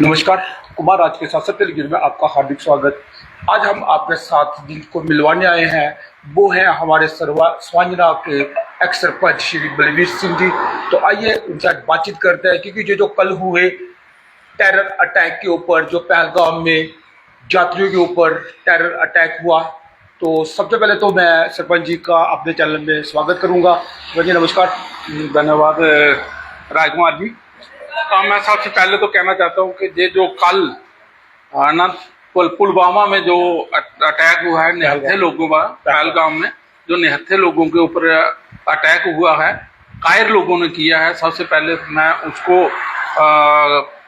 नमस्कार, कुमार राज के साथ सत्यगिर में आपका हार्दिक स्वागत। आज हम आपके साथ जिनको मिलवाने आए हैं वो हैं हमारे स्वांजना के एक्स सरपंच श्री बलवीर सिंह जी। तो आइए उनसे बातचीत करते हैं, क्योंकि जो कल हुए टेरर अटैक के ऊपर, जो पहलगाम में यात्रियों के ऊपर टेरर अटैक हुआ, तो सबसे पहले तो मैं सरपंच जी का अपने चैनल में स्वागत करूंगा। सरपंच जी नमस्कार। धन्यवाद राजकुमार जी। मैं सबसे पहले तो कहना चाहता हूँ कि ये जो कल पुलवामा में जो अटैक हुआ है निहत्थे लोगों का, पहलगाम में जो निहत्थे लोगों के ऊपर अटैक हुआ है, कायर लोगों ने किया है। सबसे पहले मैं उसको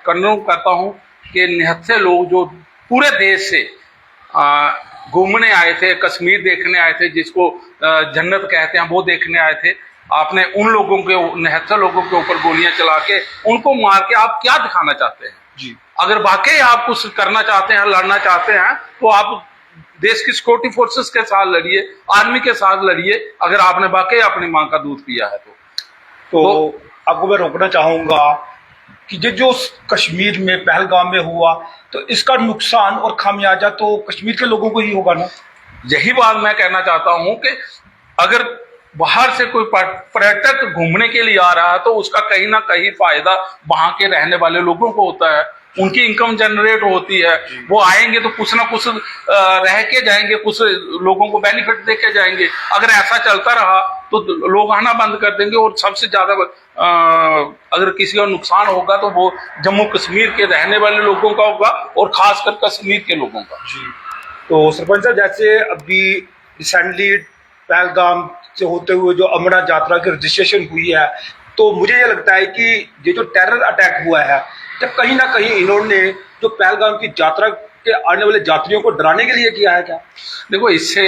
कंडम करता हूँ कि निहत्थे लोग जो पूरे देश से घूमने आए थे, कश्मीर देखने आए थे, जिसको जन्नत कहते हैं, वो देखने आए थे। आपने उन लोगों के, निहत्थे लोगों के ऊपर गोलियां चला के उनको मार के आप क्या दिखाना चाहते हैं जी? अगर वाकई आप कुछ करना चाहते हैं, लड़ना चाहते हैं, तो आप देश की सिक्योरिटी फोर्सेस के साथ लड़िए, आर्मी के साथ लड़िए, अगर आपने वाकई अपनी मां का दूध पिया है तो आपको मैं रोकना चाहूंगा कि ये जो कश्मीर में पहलगाम में हुआ, तो इसका नुकसान और खामियाजा तो कश्मीर के लोगों को ही होगा ना। यही बात मैं कहना चाहता हूं कि अगर बाहर से कोई पर्यटक घूमने के लिए आ रहा है तो उसका कहीं ना कहीं फायदा वहां के रहने वाले लोगों को होता है, उनकी इनकम जनरेट होती है। वो आएंगे तो कुछ ना कुछ रह के जाएंगे, कुछ लोगों को बेनिफिट दे के जाएंगे। अगर ऐसा चलता रहा तो लोग आना बंद कर देंगे, और सबसे ज्यादा अगर किसी का नुकसान होगा तो वो जम्मू कश्मीर के रहने वाले लोगों का होगा, और खासकर कश्मीर के लोगों का। जी, तो सरपंच साहब, जैसे अभी रिसेंटली पहलगाम से होते हुए जो अमरनाथ यात्रा की रजिस्ट्रेशन हुई है, तो मुझे ये लगता है कि ये जो टेरर अटैक हुआ है, जब कहीं ना कहीं इन्होंने जो पहलगाम की यात्रा के आने वाले यात्रियों को डराने के लिए किया है क्या? देखो, इससे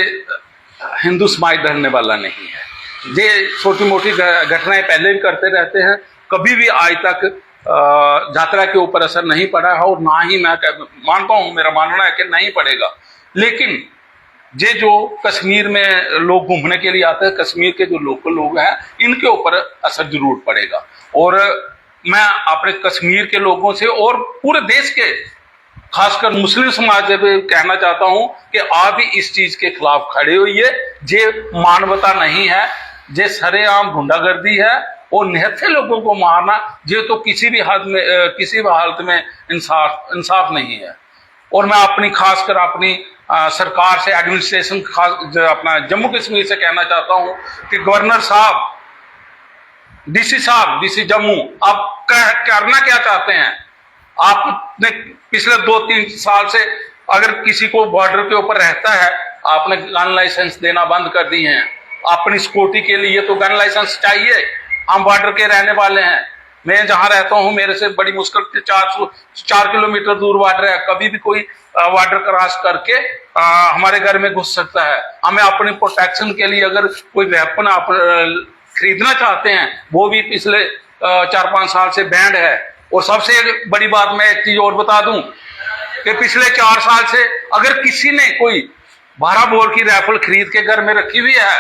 हिंदू समाज डरने वाला नहीं है। ये छोटी मोटी घटनाएं पहले भी करते रहते हैं, कभी भी आज तक यात्रा के ऊपर असर नहीं पड़ा है, और ना ही मैं मानता हूं, मेरा मानना है कि नहीं पड़ेगा। लेकिन ये जो कश्मीर में लोग घूमने के लिए आते हैं, कश्मीर के जो लोकल लोग हैं, इनके ऊपर असर जरूर पड़ेगा। और मैं अपने कश्मीर के लोगों से और पूरे देश के, खासकर मुस्लिम समाज से भी कहना चाहता हूं कि आप ही इस चीज के खिलाफ खड़े होइए। ये मानवता नहीं है, ये सरेआम गुंडागर्दी है, और निहत्थे लोगों को मारना ये तो किसी भी हालत में इंसाफ नहीं है। और मैं अपनी, खासकर अपनी सरकार से, एडमिनिस्ट्रेशन, अपना जम्मू कश्मीर से कहना चाहता हूं कि गवर्नर साहब, डीसी जम्मू, आप करना क्या चाहते हैं? आपने पिछले 2-3 साल से अगर किसी को बॉर्डर के ऊपर रहता है, आपने गन लाइसेंस देना बंद कर दिए हैं। अपनी सिक्योरिटी के लिए तो गन लाइसेंस चाहिए। हम बॉर्डर के रहने वाले हैं। मैं जहां रहता हूं, मेरे से बड़ी मुश्किल से 4 किलोमीटर दूर बॉर्डर है। कभी भी कोई बॉर्डर क्रॉस करके हमारे घर में घुस सकता है। हमें अपने प्रोटेक्शन के लिए अगर कोई वेपन आप खरीदना चाहते हैं, वो भी पिछले 4-5 साल से बैंड है। और सबसे बड़ी बात, मैं एक चीज और बता दूं कि पिछले 4 साल से अगर किसी ने कोई 12 बोर की राइफल खरीद के घर में रखी हुई है,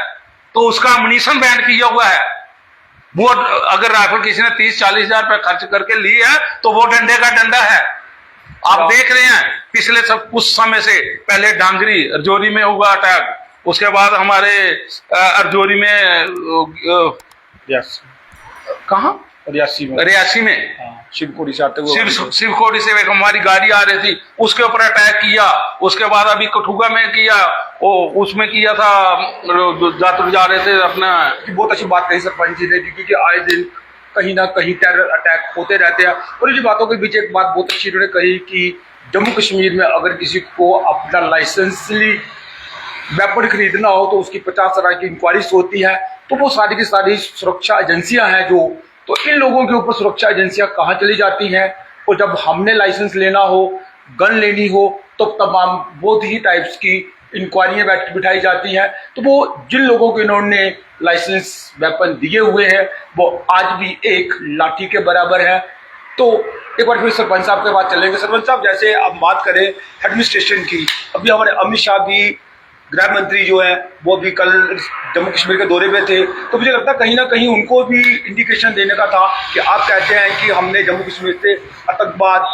तो उसका अम्युनिशन बैंड किया हुआ है। वो अगर राइफल किसी ने 30-40 हजार रुपए खर्च करके ली है, तो वो डंडे का डंडा है। आप देख रहे हैं पिछले कुछ समय से, पहले डांगरी रजौरी में हुआ अटैक, उसके बाद हमारे रजौरी में कहा, रियासी में शिवकोटी से आते हुए, शिवकोटी से एक हमारी गाड़ी आ रही थी, उसके ऊपर अटैक किया। उसके बाद अभी कठुआ में किया, उसमें किया था, यात्री जा रहे थे अपना। बहुत अच्छी बात कही सरपंच जी ने, क्योंकि आए दिन कहीं ना कहीं टेरर अटैक होते रहते हैं। और इस बातों के बीच एक बात बहुत अच्छी उन्होंने कही कि जम्मू कश्मीर में अगर किसी को अपना लाइसेंसली वेपन खरीदना हो तो उसकी 50 तरह की इंक्वायरीज होती है। तो वो सारी की सारी सुरक्षा एजेंसियां हैं जो, तो इन लोगों के ऊपर सुरक्षा एजेंसियां कहाँ चली जाती हैं? और जब हमने लाइसेंस लेना हो, गन लेनी हो, तो तमाम बहुत ही टाइप्स की इंक्वायरियां बिठाई जाती हैं। तो वो जिन लोगों को इन्होंने लाइसेंस वेपन दिए हुए हैं, वो आज भी एक लाठी के बराबर है। तो एक बार फिर सरपंच साहब के पास चलेंगे। सरपंच साहब, जैसे आप बात करें एडमिनिस्ट्रेशन की, अभी हमारे अमित शाह भी, गृह मंत्री जो है, वो भी कल जम्मू कश्मीर के दौरे पे थे। तो मुझे लगता है कहीं ना कहीं उनको भी इंडिकेशन देने का था कि आप कहते हैं कि हमने जम्मू कश्मीर से आतंकवाद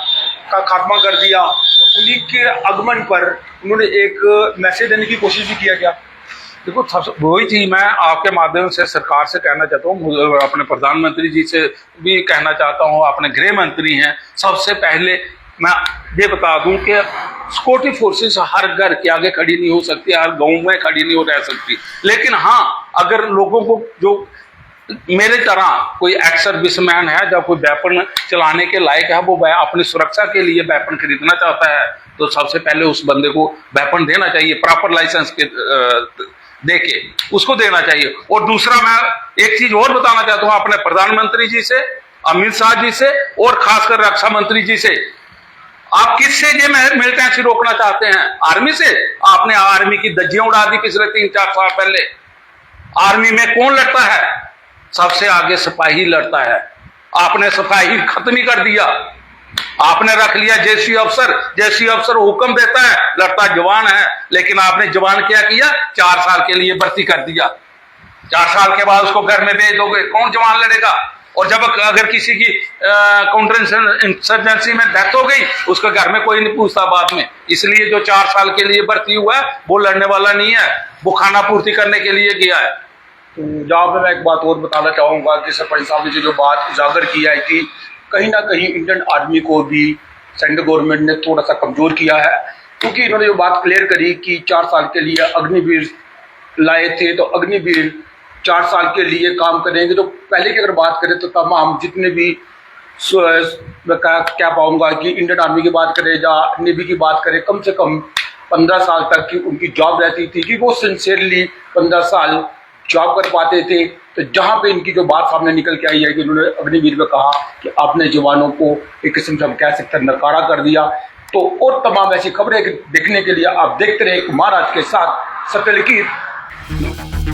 का खात्मा कर दिया, उन्हीं के आगमन पर उन्होंने एक मैसेज देने की कोशिश भी किया क्या? देखो, वही चीज मैं आपके माध्यम से सरकार से कहना चाहता हूँ, अपने प्रधानमंत्री जी से भी कहना चाहता हूँ, अपने गृह मंत्री हैं, सबसे पहले मैं ये बता दूं कि सिक्योरिटी फोर्सेस हर घर के आगे खड़ी नहीं हो सकती, हर गांव में खड़ी नहीं हो रह सकती, लेकिन हाँ, अगर लोगों को जो मेरे तरह कोई एक्स सर्विसमैन है, जब कोई वेपन चलाने के लायक है, वो अपनी सुरक्षा के लिए वेपन खरीदना चाहता है, तो सबसे पहले उस बंदे को वेपन देना चाहिए, प्रॉपर लाइसेंस के देके उसको देना चाहिए। और दूसरा, मैं एक चीज और बताना चाहता हूं अपने प्रधानमंत्री जी से, अमित शाह जी से, और खासकर रक्षा मंत्री जी से, आप किससे ये मिलिटेंसी रोकना चाहते हैं? आर्मी से? आपने आर्मी की धज्जियां उड़ा दी पिछले 3-4 साल पहले। आर्मी में कौन लड़ता है? सबसे आगे सिपाही लड़ता है। आपने सिपाही खत्म ही कर दिया, आपने रख लिया जैसी अफसर। जैसी अफसर हुक्म देता है, लड़ता जवान है, लेकिन आपने जवान क्या किया? 4 साल के लिए भर्ती कर दिया। 4 साल के बाद उसको घर में भेज दोगे, कौन जवान लड़ेगा? और जब अगर किसी की काउंटर इंसर्जेंसी में डेथ हो गई, उसके घर में कोई नहीं पूछता बाद में। इसलिए जो 4 साल के लिए भर्ती हुआ है, वो लड़ने वाला नहीं है, वो खाना पूर्ति करने के लिए गया है। तो जहाँ पे मैं एक बात और बताना चाहूँगा कि सरपंच साहब ने जो बात उजागर किया है कि कहीं ना कहीं इंडियन आर्मी को भी सेंट्रल गवर्नमेंट ने थोड़ा सा कमजोर किया है, क्योंकि इन्होंने जो बात क्लियर करी कि 4 साल के लिए अग्निवीर लाए थे, तो अग्निवीर 4 साल के लिए काम करेंगे। तो पहले की अगर बात करें तो तमाम जितने भी मैं क्या पाऊंगा कि इंडियन आर्मी की बात करें या नेवी की बात करें, कम से कम 15 साल तक की उनकी जॉब रहती थी कि वो सिंसियरली 15 साल जॉब कर पाते थे। तो जहाँ पे इनकी जो बात सामने निकल के आई है कि उन्होंने अग्निवीर में कहा कि अपने जवानों को एक किस्म से हम कह सकते हैं नकारा कर दिया। तो और तमाम ऐसी खबरें देखने के लिए आप देखते रहे महाराज के साथ सत्य लकीर।